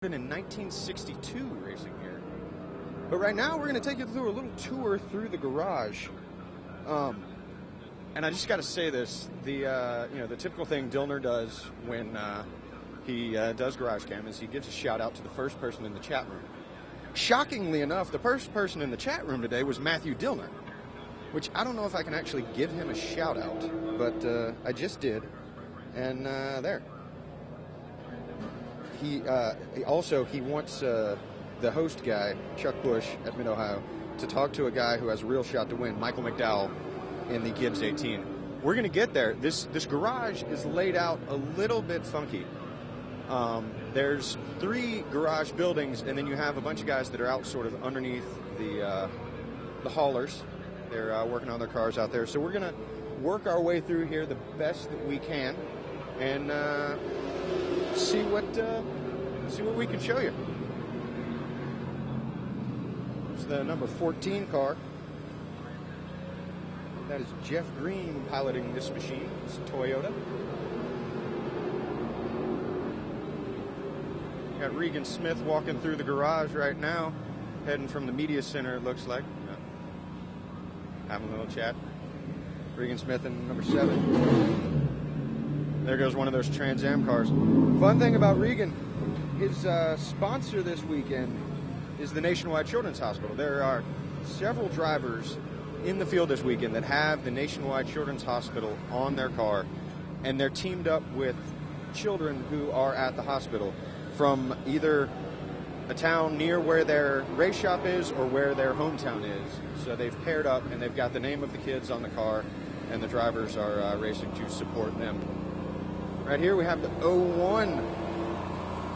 in 1962 racing here. But right now we're going to take you through a little tour through the garage. And I just got to say this, the typical thing Dillon does when he does GarageCam is he gives a shout out to the first person in the chat room. Shockingly enough, the first person in the chat room today was Matthew Dillon, which I don't know if I can actually give him a shout out, but I just did. And there. He wants the host guy, Chuck Bush at Mid-Ohio, to talk to a guy who has a real shot to win, Michael McDowell, in the Gibbs 18. We're going to get there. This garage is laid out a little bit funky. There's 3 garage buildings, and then you have a bunch of guys that are out sort of underneath the haulers. They're working on their cars out there. So we're going to work our way through here the best that we can and see what we can show you. It's the number 14 car. That is Jeff Green piloting this machine. It's a Toyota. Got Regan Smith walking through the garage right now, heading from the media center, it looks like. Having a little chat. Regan Smith in number 7. There goes one of those Trans Am cars. Fun thing about Regan, his sponsor this weekend is the Nationwide Children's Hospital. There are several drivers in the field this weekend that have the Nationwide Children's Hospital on their car, and they're teamed up with children who are at the hospital from either a town near where their race shop is or where their hometown is. So they've paired up and they've got the name of the kids on the car, and the drivers are racing to support them. Right here we have the 01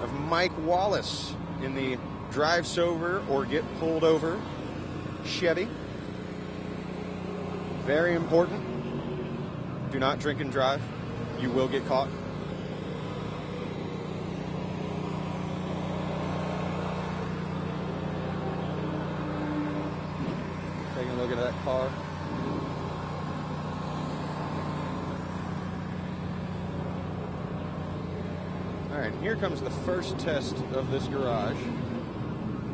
of Mike Wallace in the drive sober or get pulled over Chevy. Very important. Do not drink and drive. You will get caught. Taking a look at that car. All right, here comes the first test of this garage.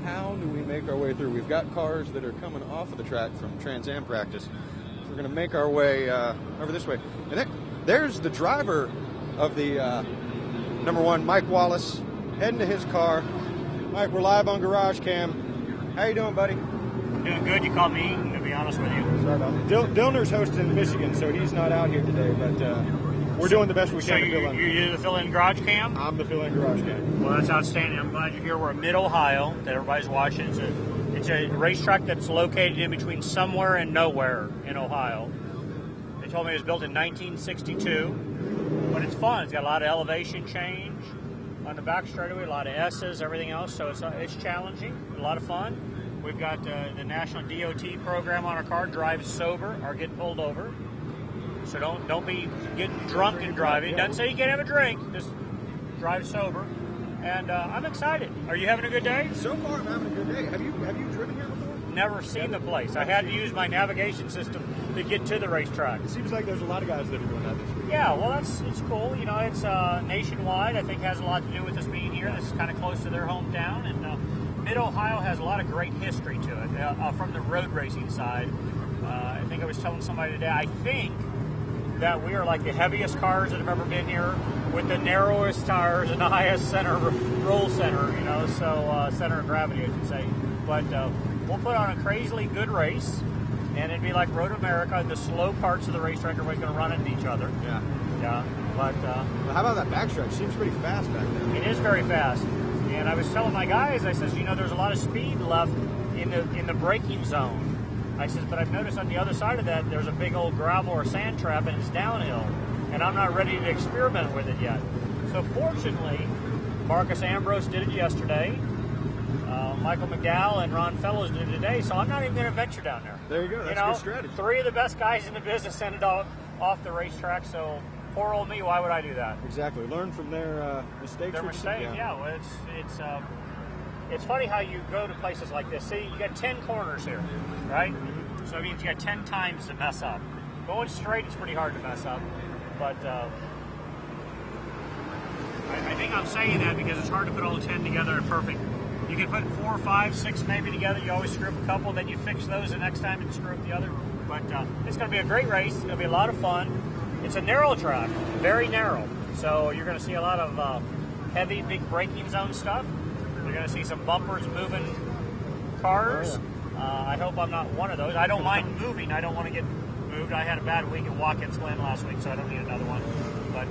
How do we make our way through? We've got cars that are coming off of the track from Trans Am practice. We're going to make our way over this way. And there's the driver of the number 1, Mike Wallace, heading to his car. Mike, we're live on GarageCam. How you doing, buddy? Doing good. You called me, to be honest with you. Sorry about that. Dillner's hosting Michigan, so he's not out here today, but we're doing the best we can to fill in. You're the fill-in GarageCam? I'm the fill-in GarageCam. Well, that's outstanding. I'm glad you're here. We're in Mid-Ohio, that everybody's watching. It's a racetrack that's located in between somewhere and nowhere in Ohio. They told me it was built in 1962, but it's fun. It's got a lot of elevation change on the back straightaway, a lot of S's, everything else, so it's challenging, a lot of fun. We've got the National DOT program on our car, drive sober or get pulled over. So don't be getting drunk and driving. Doesn't say you can't have a drink, just drive sober. And I'm excited. Are you having a good day? So far, I'm having a good day. Have you driven here before? Never seen the place. I had to use my navigation system to get to the racetrack. It seems like there's a lot of guys that are doing that this week. Yeah, well, it's cool. You know, it's nationwide. I think has a lot to do with us being here. This is kind of close to their hometown. And Mid-Ohio has a lot of great history to it from the road racing side. I think I was telling somebody today, I think that we are like the heaviest cars that have ever been here with the narrowest tires and the highest roll center, so center of gravity, I should say. But we'll put on a crazily good race, and it'd be like Road America. The slow parts of the racetrack, everybody's going to run into each other. Yeah. Yeah. But well, how about that backstretch? It seems pretty fast back there. It is very fast. And I was telling my guys, I says, there's a lot of speed left in the braking zone. I says, but I've noticed on the other side of that, there's a big old gravel or sand trap, and it's downhill. And I'm not ready to experiment with it yet. So fortunately, Marcus Ambrose did it yesterday. Michael McDowell and Ron Fellows did it today. So I'm not even going to venture down there. There you go. That's a good strategy. 3 of the best guys in the business ended off the racetrack. So poor old me, why would I do that? Exactly. Learn from their mistakes. Their mistakes, yeah. Well, it's funny how you go to places like this. See, you got 10 corners here, right? Mm-hmm. So it means you got 10 times to mess up. Going straight is pretty hard to mess up, but I think I'm saying that because it's hard to put all 10 together and perfect. You can put 4, 5, 6 maybe together. You always screw up a couple, then you fix those the next time and screw up the other. But it's going to be a great race. It's going to be a lot of fun. It's a narrow track, very narrow. So you're going to see a lot of heavy, big braking zone stuff. You're going to see some bumpers moving cars. I hope I'm not one of those. I don't mind moving. I don't want to get moved. I had a bad week at Watkins Glen last week, so I don't need another one. But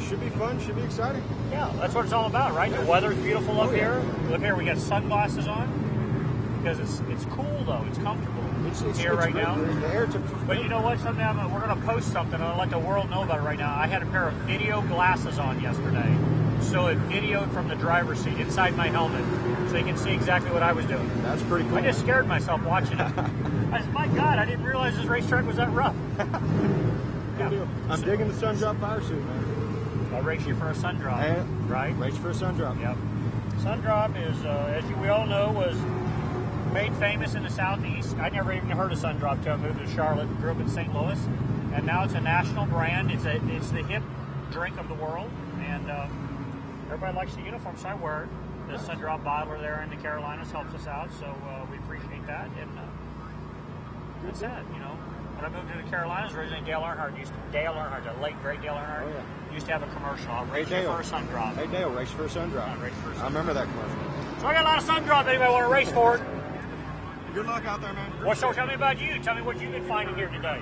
should be fun. Should be exciting. Yeah, that's what it's all about, right? The weather's beautiful up here. Look here, we got sunglasses on because it's cool though. It's comfortable. It's here right now. The air temperature's But you know what? Someday we're going to post something. I'll let the world know about it right now. I had a pair of video glasses on yesterday, so it videoed from the driver's seat inside my helmet, so you can see exactly what I was doing. That's pretty cool. I just scared myself watching it. I said, my God, I didn't realize this racetrack was that rough. Yeah. I'm digging the sun drop fire suit, man. I'll race you for a sun drop, right? Race for a sun drop. Yep. Sun drop is, as we all know, was made famous in the Southeast. I never even heard of sun drop till I moved to Charlotte, grew up in St. Louis, and now it's a national brand. It's the hip drink of the world, and everybody likes the uniform, so I wear it. The sun drop bottler there in the Carolinas helps us out, so we appreciate that. And that's that, you know. When I moved to the Carolinas, originally Dale Earnhardt, the late great Dale Earnhart, used to have a commercial. I'll race you for a sun drop. Hey Dale, race for a sun drop. I remember that commercial. So I got a lot of sun drop. Anybody want to race for it? Good luck out there, man. So tell me about you. Tell me what you've been finding here today.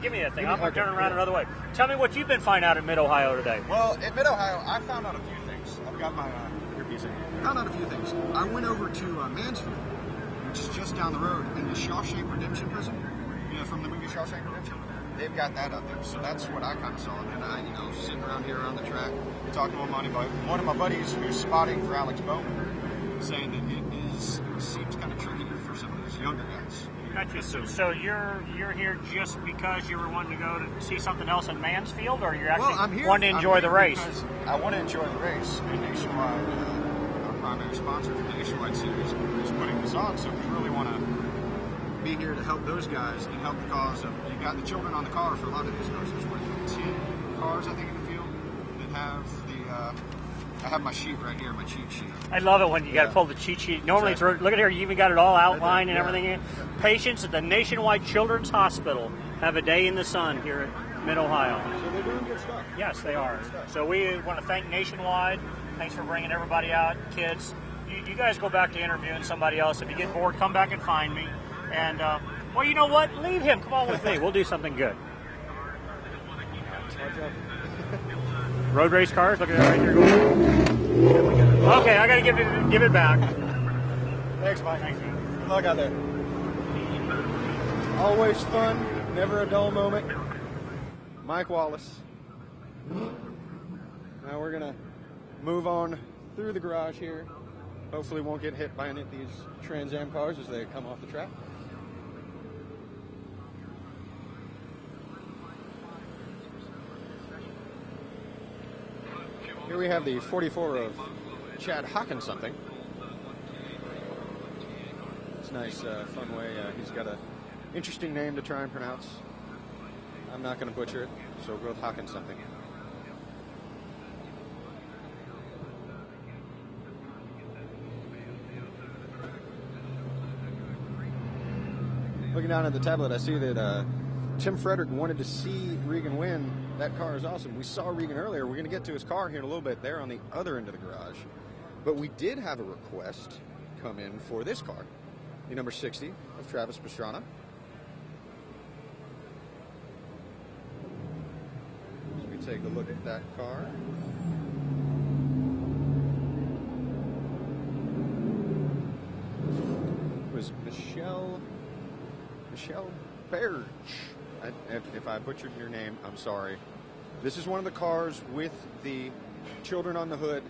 Give me that thing. I'm turning around another way. Tell me what you've been finding out in Mid-Ohio today. Well, in Mid-Ohio, I found out a few things. I've got my earpiece in. I found out a few things. I went over to Mansfield, which is just down the road, in the Shawshank Redemption prison. You know, from the movie Shawshank Redemption. They've got that up there, so that's what I kind of saw. And then I, sitting around here around the track, talking to one of my buddies who's spotting for Alex Bowman, saying that it seems kind of tricky for some of those younger guys. Gotcha. So you're here just because you were wanting to go to see something else in Mansfield, or you're actually wanting to enjoy the race? I want to enjoy the race, and Nationwide, our primary sponsor for the Nationwide Series, is putting this on, so we really want to be here to help those guys and help the cause of, you got the children on the car for a lot of these cars. There's 10 cars, I think, in the field that have the, I have my sheet right here, my cheat sheet. I love it when you got to pull the cheat sheet. Normally, look at here, you even got it all outlined and everything in. Patients at the Nationwide Children's Hospital have a day in the sun here at Mid-Ohio. So they're doing good stuff. Yes, they are. So we want to thank Nationwide. Thanks for bringing everybody out, kids. You guys go back to interviewing somebody else. If you get bored, come back and find me. And, well, you know what? Leave him. Come on with me. We'll do something good. Road race cars. Look at that right there. Okay, I got to give it back. Thanks, Mike. Thanks, man. Good luck out there. Always fun. Never a dull moment. Mike Wallace. Now we're going to move on through the garage here. Hopefully won't get hit by any of these Trans Am cars as they come off the track. Here we have the 44 of Chad Hawkins something. It's a nice, fun way. He's got an interesting name to try and pronounce. I'm not going to butcher it, so we'll go with Hawkins something. Looking down at the tablet, I see that Tim Frederick wanted to see Regan win. That car is awesome. We saw Regan earlier. We're going to get to his car here in a little bit there on the other end of the garage. But we did have a request come in for this car, the number 60 of Travis Pastrana. So we take a look at that car. It was Michelle Berge. If I butchered your name, I'm sorry. This is one of the cars with the children on the hood.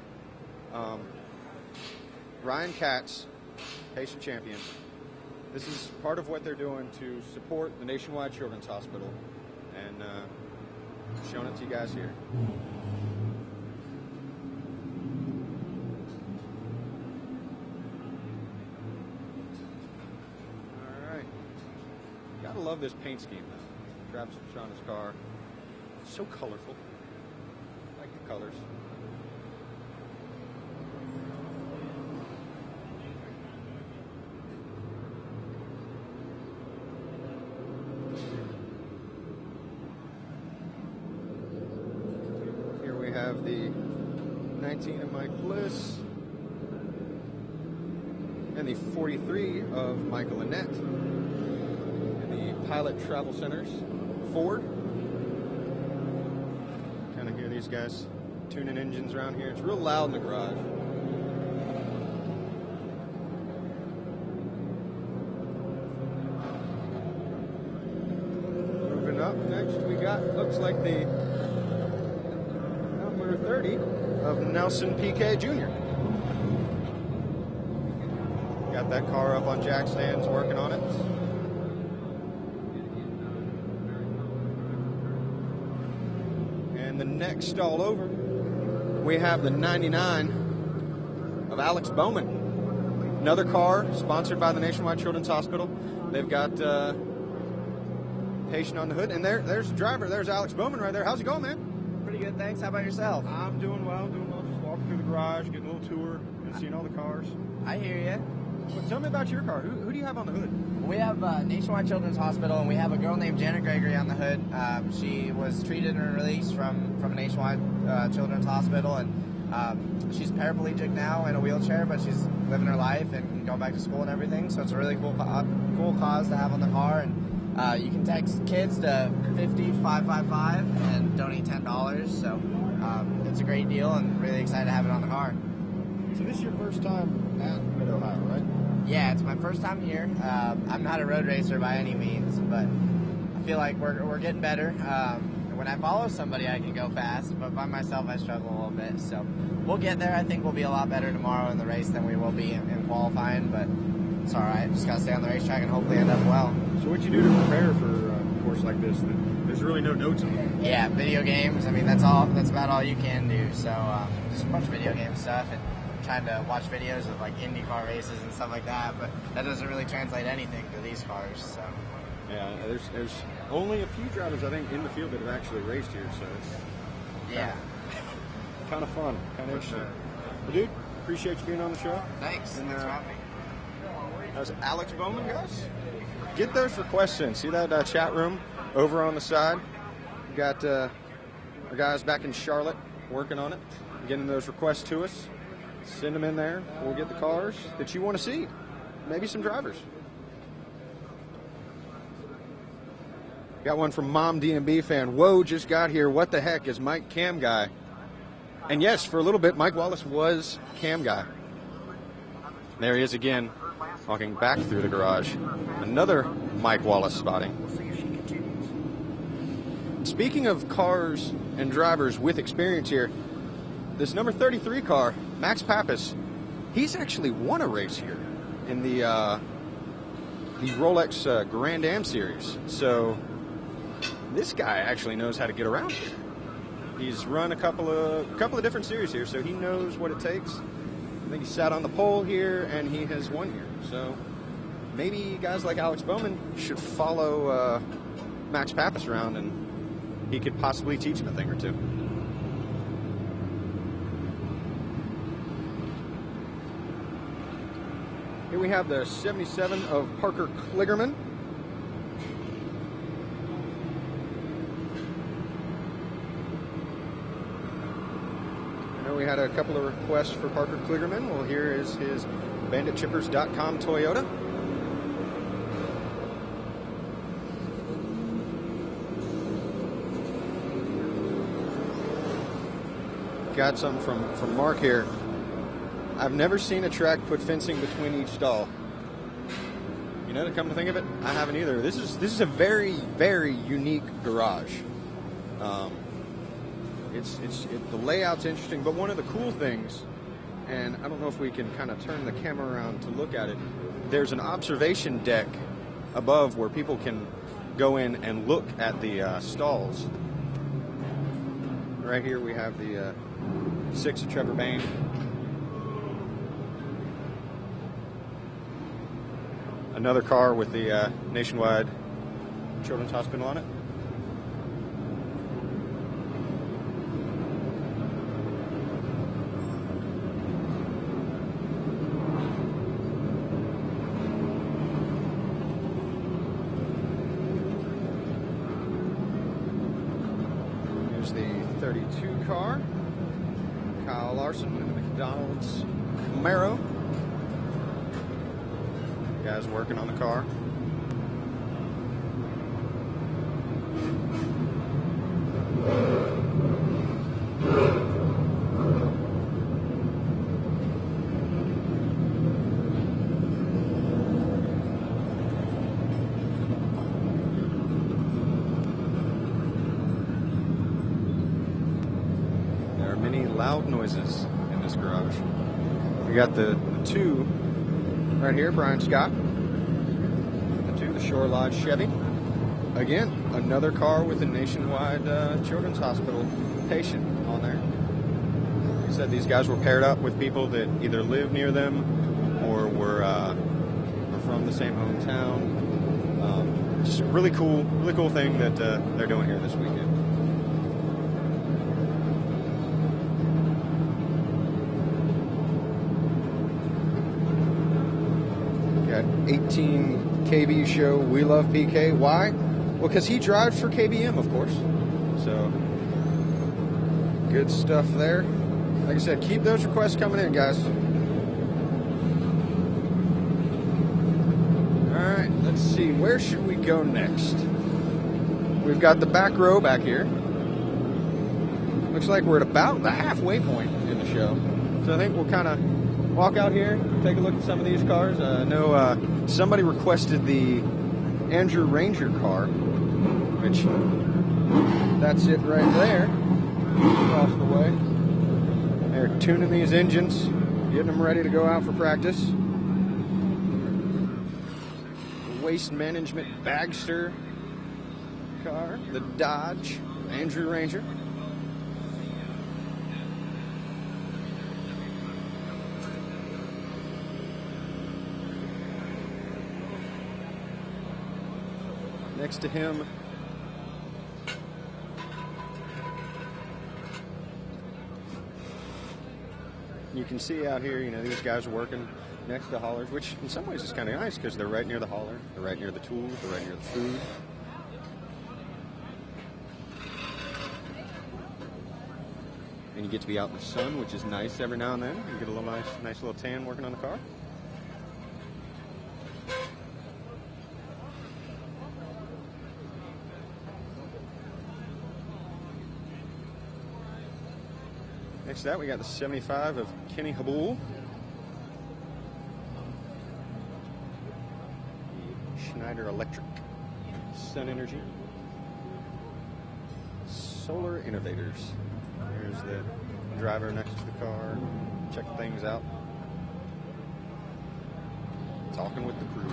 Ryan Katz, patient champion. This is part of what they're doing to support the Nationwide Children's Hospital, and showing it to you guys here. I love this paint scheme, though. Travis Pastrana's car. So colorful. I like the colors. 19 of Mike Bliss. And the 43 of Michael Annette. And the Pilot Travel Centers Ford. Kind of hear these guys tuning engines around here. It's real loud in the garage. Moving up next, we got, looks like the number 30 of Nelson Piquet Jr. Got that car up on jack stands, working on it. And the next stall over, we have the 99 of Alex Bowman. Another car sponsored by the Nationwide Children's Hospital. They've got patient on the hood, and there's the driver. There's Alex Bowman right there. How's it going, man? Pretty good, thanks. How about yourself? I'm doing well. Just walking through the garage, getting a little tour, and seeing all the cars. I hear you. Well, tell me about your car. Who do you have on the hood? We have Nationwide Children's Hospital, and we have a girl named Janet Gregory on the hood. She was treated and released from Nationwide Children's Hospital, and she's paraplegic now in a wheelchair, but she's living her life and going back to school and everything. So it's a really cool cause to have on the car. And you can text kids to 50555 and donate $10. So it's a great deal, and really excited to have it on the car. So this is your first time at Mid-Ohio, right? Yeah, it's my first time here. I'm not a road racer by any means, but I feel like we're getting better. When I follow somebody, I can go fast, but by myself, I struggle a little bit. So we'll get there. I think we'll be a lot better tomorrow in the race than we will be in qualifying, but it's all right. Just got to stay on the racetrack and hopefully end up well. So what you do to prepare for a course like this? There's really no notes on it. Yeah, video games. I mean, that's about all you can do. So just a bunch of video game stuff and trying to watch videos of like IndyCar races and stuff like that, but that doesn't really translate anything to these cars. So yeah, there's only a few drivers I think in the field that have actually raced here, so it's kind of fun, kind of interesting. Sure. Well, dude, appreciate you being on the show. Thanks. Thanks for having me. That was Alex Bowman, guys. Get those requests in. See that chat room over on the side? We got our guys back in Charlotte working on it, getting those requests to us. Send them in there. We'll get the cars that you want to see. Maybe some drivers. Got one from Mom DMB fan. Whoa, just got here. What the heck is Mike Cam Guy? And yes, for a little bit, Mike Wallace was Cam Guy. There he is again, walking back through the garage. Another Mike Wallace spotting. Speaking of cars and drivers with experience here, this number 33 car, Max Pappas, he's actually won a race here in the Rolex Grand Am Series. So this guy actually knows how to get around here. He's run a couple of different series here, so he knows what it takes. I think he sat on the pole here, and he has won here. So maybe guys like Alex Bowman should follow Max Pappas around, and he could possibly teach him a thing or two. Here we have the 77 of Parker Kligerman. I know we had a couple of requests for Parker Kligerman. Well, here is his BanditChippers.com Toyota. Got some from Mark here. I've never seen a track put fencing between each stall. You know, to come to think of it, I haven't either. This is a very, very unique garage. The layout's interesting, but one of the cool things, and I don't know if we can kind of turn the camera around to look at it, there's an observation deck above where people can go in and look at the stalls. Right here we have the 6 of Trevor Bain. Another car with the Nationwide Children's Hospital on it. Here's the 32 car. Kyle Larson in the McDonald's Camaro. Guys working on the car. There are many loud noises in this garage. We got the two right here, Brian Scott. The Shore Lodge Chevy. Again, another car with a Nationwide Children's Hospital patient on there. He said these guys were paired up with people that either live near them or were from the same hometown. Just a really cool thing that they're doing here this weekend. Got 18 KB show, We Love PK. Why? Well, because he drives for KBM, of course. So, good stuff there. Like I said, keep those requests coming in, guys. Alright, let's see. Where should we go next? We've got the back row back here. Looks like we're at about the halfway point in the show. So I think we'll kind of walk out here, take a look at some of these cars. I know somebody requested the Andrew Ranger car, which that's it right there, across the way. They're tuning these engines, getting them ready to go out for practice. The Waste Management Bagster car, the Dodge Andrew Ranger. Next to him, you can see out here, these guys are working next to haulers, which in some ways is kind of nice because they're right near the hauler, they're right near the tools, they're right near the food. And you get to be out in the sun, which is nice every now and then. You get a little nice little tan working on the car. Next to that, we got the 75 of Kenny Habul. The Schneider Electric. Sun Energy. Solar Innovators. There's the driver next to the car. Check things out. Talking with the crew.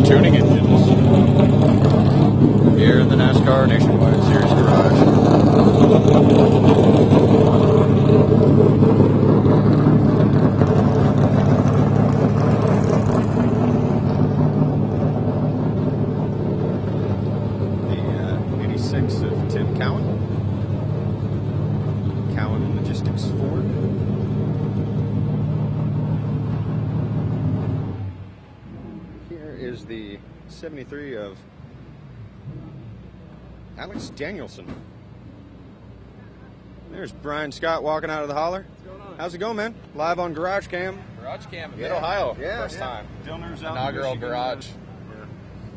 Tuning engines. Here in the NASCAR Nationwide Series Garage. The 86 of Tim Cowan. Cowan Logistics Ford. Here is the 73 of Alex Danielson. There's Brian Scott walking out of the holler. What's going on? How's it going, man? Live on GarageCam. GarageCam in Mid-Ohio. First time. Dillon's Inaugural garage.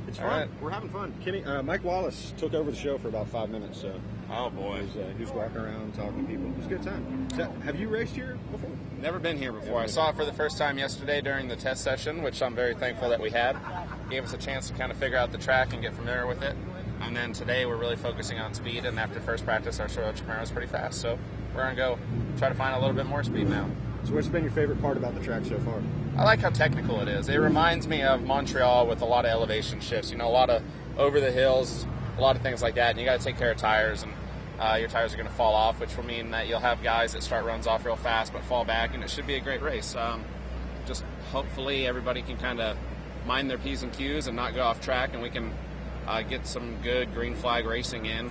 It's All fun. right. We're having fun. Kenny, Mike Wallace took over the show for about 5 minutes, so Oh, boy. he was walking around talking to people. It was a good time. So, have you raced here before? Never been here before. I saw it for the first time yesterday during the test session, which I'm very thankful that we had. Gave us a chance to kind of figure out the track and get familiar with it. And then today we're really focusing on speed, and after first practice, our Toyota Camaro was pretty fast. So we're going to go try to find a little bit more speed now. So what's been your favorite part about the track so far? I like how technical it is. It reminds me of Montreal with a lot of elevation shifts, a lot of over the hills, a lot of things like that. And you got to take care of tires, and your tires are going to fall off, which will mean that you'll have guys that start runs off real fast but fall back, and it should be a great race. Just hopefully everybody can kind of mind their P's and Q's and not go off track, and we can get some good green flag racing in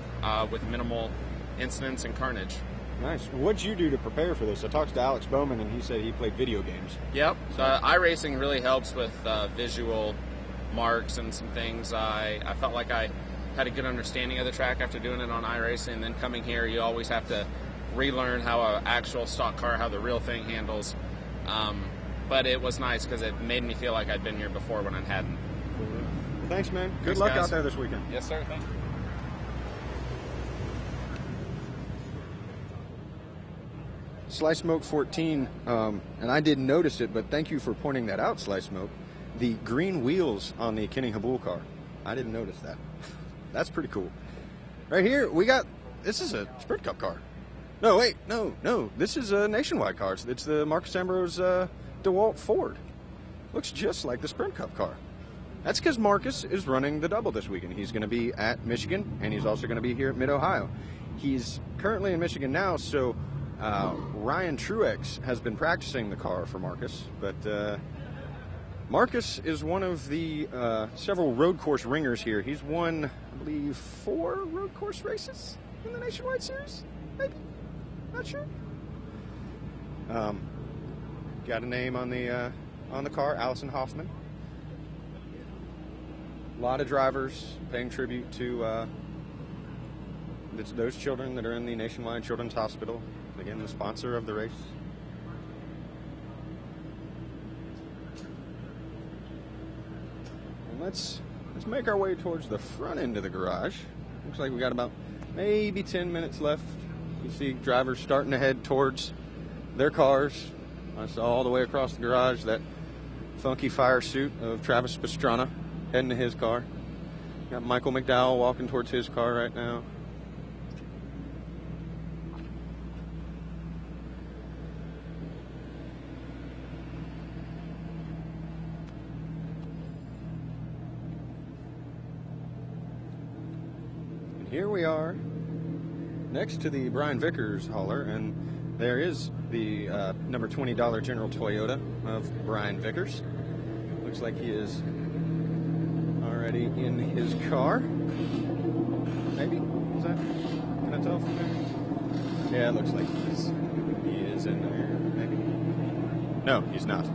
with minimal incidents and carnage. Nice. What'd you do to prepare for this? I talked to Alex Bowman, and he said he played video games. Yep. So iRacing really helps with visual marks and some things. I felt like I had a good understanding of the track after doing it on iRacing, and then coming here, you always have to relearn how an actual stock car, how the real thing handles. But it was nice because it made me feel like I'd been here before when I hadn't. Well, thanks, man. Good Thanks, luck guys. out there this weekend. Yes, sir. Thank you. Sly Smoke 14, and I didn't notice it, but thank you for pointing that out, Sly Smoke. The green wheels on the Kenny Habul car. I didn't notice that. That's pretty cool. Right here, we got, this is a Sprint Cup car. No, wait, no. This is a Nationwide car. It's the Marcus Ambrose DeWalt Ford. Looks just like the Sprint Cup car. That's because Marcus is running the double this weekend. He's going to be at Michigan, and he's also going to be here at Mid-Ohio. He's currently in Michigan now, so Ryan Truex has been practicing the car for Marcus, but Marcus is one of the several road course ringers here. He's won, I believe, 4 road course races in the Nationwide Series, maybe? Not sure. Got a name on the car, Allison Hoffman. A lot of drivers paying tribute to those children that are in the Nationwide Children's Hospital. Again, the sponsor of the race. And let's make our way towards the front end of the garage. Looks like we got about maybe 10 minutes left. You see drivers starting to head towards their cars. I saw all the way across the garage that funky fire suit of Travis Pastrana heading to his car. Got Michael McDowell walking towards his car right now. And here we are next to the Brian Vickers hauler, and there is the number $20 General Toyota of Brian Vickers. Looks like he is already in his car. Maybe? Is that? Can I tell from there? Yeah, it looks like he is in there. Maybe. No, he's not.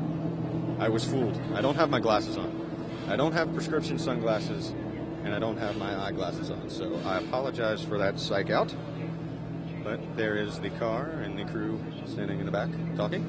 I was fooled. I don't have my glasses on. I don't have prescription sunglasses, and I don't have my eyeglasses on. So I apologize for that psych out. But there is the car and the crew standing in the back talking.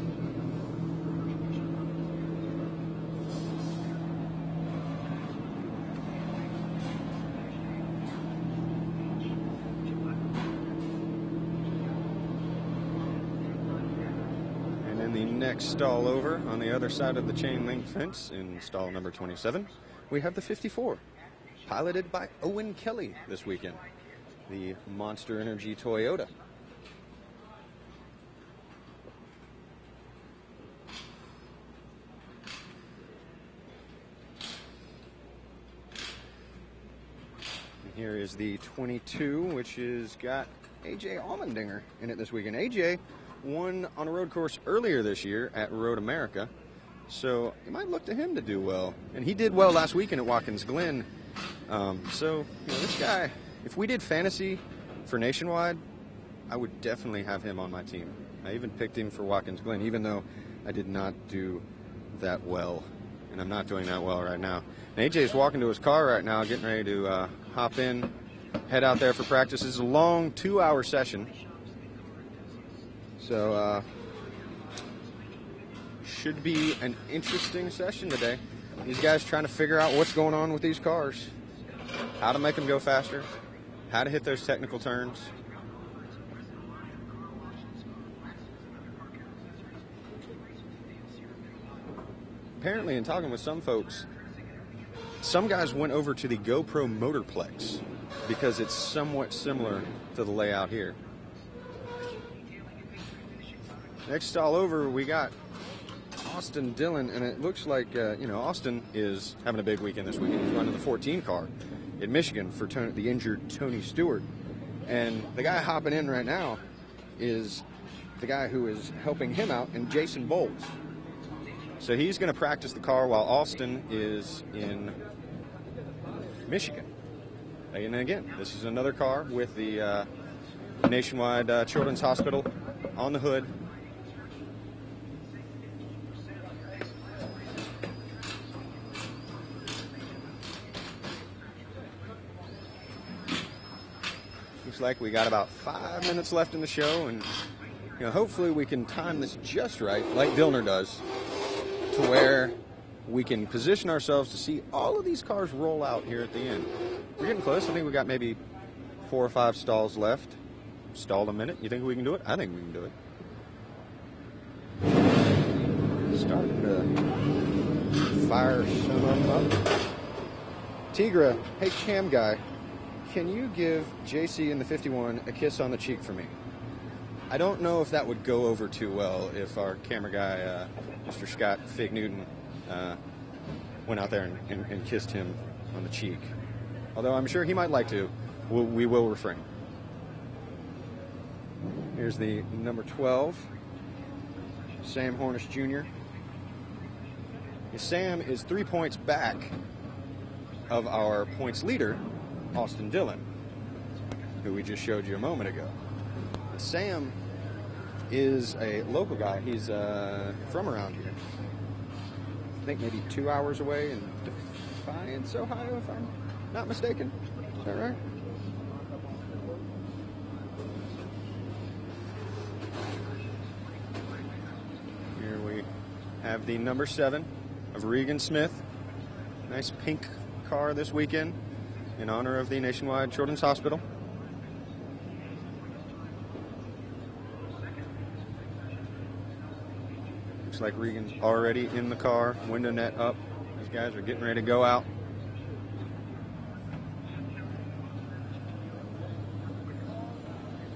And in the next stall over, on the other side of the chain link fence, in stall number 27, we have the 54, piloted by Owen Kelly this weekend. The Monster Energy Toyota. And here is the 22, which has got AJ Allmendinger in it this weekend. AJ won on a road course earlier this year at Road America, so you might look to him to do well. And he did well last weekend at Watkins Glen. So, this guy, if we did fantasy for Nationwide, I would definitely have him on my team. I even picked him for Watkins Glen, even though I did not do that well. And I'm not doing that well right now. And AJ's walking to his car right now, getting ready to hop in, head out there for practice. This is a long 2-hour session. So, should be an interesting session today. These guys trying to figure out what's going on with these cars, how to make them go faster, how to hit those technical turns. Apparently, in talking with some folks, some guys went over to the GoPro Motorplex because it's somewhat similar to the layout here. Next stall over, we got Austin Dillon, and it looks like, Austin is having a big weekend this weekend. He's running the 14 car in Michigan for the injured Tony Stewart. And the guy hopping in right now is the guy who is helping him out, and Jason Bowles. So he's going to practice the car while Austin is in Michigan. And again, this is another car with the Nationwide Children's Hospital on the hood. Looks like we got about 5 minutes left in the show, and hopefully we can time this just right, like Dillon does, to where we can position ourselves to see all of these cars roll out here at the end. We're getting close. I think we got maybe 4 or 5 stalls left. Stalled a minute. You think we can do it? I think we can do it. Starting to fire some of them up. Tigra, hey cam guy, can you give JC in the 51 a kiss on the cheek for me? I don't know if that would go over too well if our camera guy, Mr. Scott Fig Newton, went out there and kissed him on the cheek. Although I'm sure he might like to. We will refrain. Here's the number 12, Sam Hornish Jr. Sam is 3 points back of our points leader, Austin Dillon, who we just showed you a moment ago. Sam is a local guy. He's from around here. I think maybe 2 hours away in Defiance, Ohio, if I'm not mistaken. Is that right? Here we have the number 7 of Regan Smith. Nice pink car this weekend in honor of the Nationwide Children's Hospital. Looks like Regan's already in the car, window net up. These guys are getting ready to go out.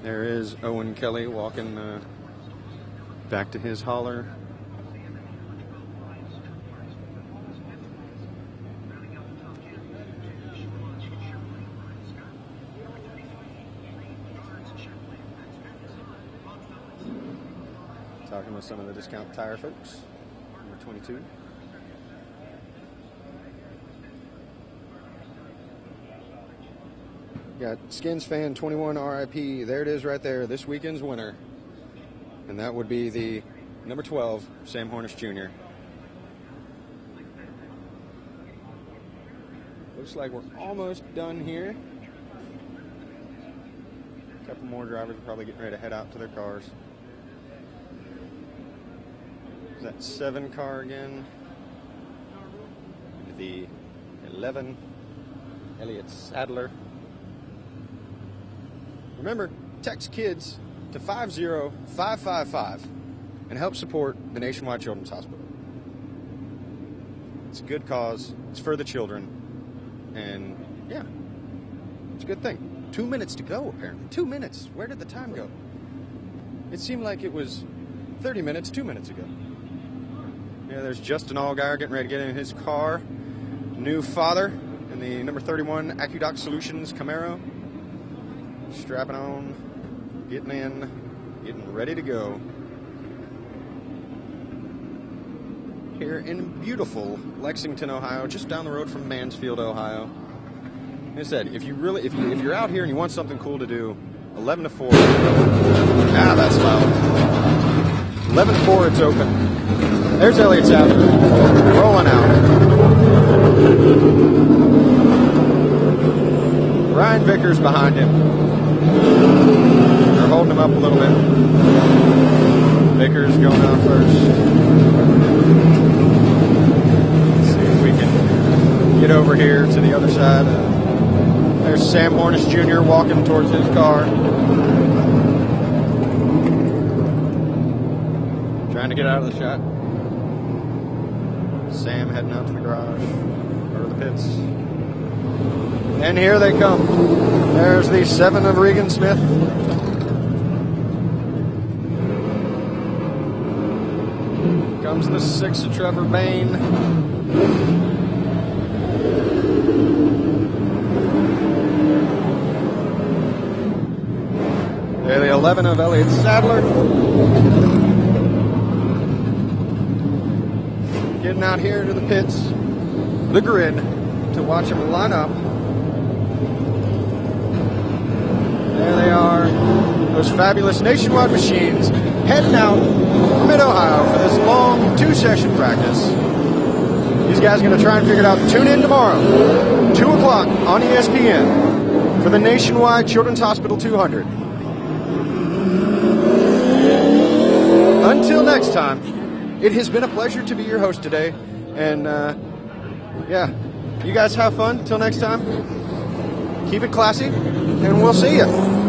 There is Owen Kelly walking back to his hauler. Talking with some of the Discount Tire folks. Number 22. Got Skins Fan 21 RIP. There it is right there. This weekend's winner. And that would be the number 12, Sam Hornish Jr. Looks like we're almost done here. A couple more drivers are probably getting ready to head out to their cars. Is that 7 car again? The 11, Elliott Sadler. Remember, text KIDS to 50555 and help support the Nationwide Children's Hospital. It's a good cause. It's for the children. And, yeah, it's a good thing. 2 minutes to go, apparently. 2 minutes. Where did the time go? It seemed like it was 30 minutes 2 minutes ago. Yeah, there's Justin Allgaier getting ready to get in his car. New father in the number 31 AccuDoc Solutions Camaro. Strapping on, getting in, getting ready to go. Here in beautiful Lexington, Ohio, just down the road from Mansfield, Ohio. Like I said, if you're out here and you want something cool to do, 11 to 4. Ah, that's loud. 11 to 4, it's open. There's Elliott Sadler, rolling out. Ryan Vickers behind him. They're holding him up a little bit. Vickers going out first. Let's see if we can get over here to the other side. There's Sam Hornish Jr. walking towards his car. Trying to get out of the shot. Sam heading out to the garage, or the pits. And here they come. There's the 7 of Regan Smith. Comes the 6 of Trevor Bain. There the 11 of Elliott Sadler. Getting out here to the pits, the grid, to watch them line up. There they are, those fabulous Nationwide machines, heading out mid-Ohio for this long 2-session practice. These guys are going to try and figure it out. Tune in tomorrow, 2 o'clock on ESPN for the Nationwide Children's Hospital 200. until next time, it has been a pleasure to be your host today. And, yeah, you guys have fun. Till next time, keep it classy, and we'll see you.